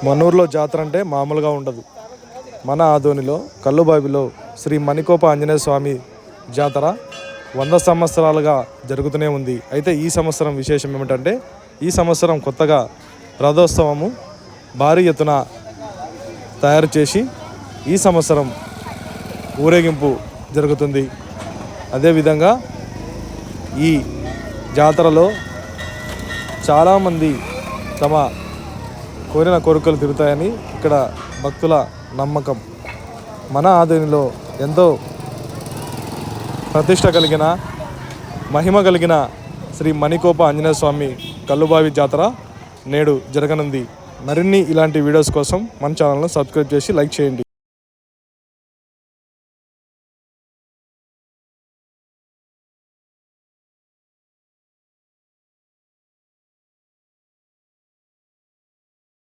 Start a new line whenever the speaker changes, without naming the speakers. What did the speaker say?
మనూరులో జాతర అంటే మామూలుగా ఉండదు. మన ఆదోనిలో కల్లుబావిలో శ్రీ మణికోప ఆంజనేయ స్వామి జాతర 100 సంవత్సరాలుగా జరుగుతూనే ఉంది. అయితే ఈ సంవత్సరం విశేషం ఏమిటంటే, ఈ సంవత్సరం కొత్తగా రథోత్సవము భారీ ఎత్తున తయారు చేసి ఈ సంవత్సరం ఊరేగింపు జరుగుతుంది. అదేవిధంగా ఈ జాతరలో చాలామంది తమ కోరిన కోరికలు తీరుతాయని ఇక్కడ భక్తుల నమ్మకం. మన ఆదోనిలో ఎంతో ప్రతిష్ట కలిగిన మహిమ కలిగిన శ్రీ మణికోప ఆంజనేయ స్వామి కల్లుబావి జాతర నేడు జరగనుంది. మరిన్ని ఇలాంటి వీడియోస్ కోసం మన ఛానల్ను సబ్స్క్రైబ్ చేసి లైక్ చేయండి.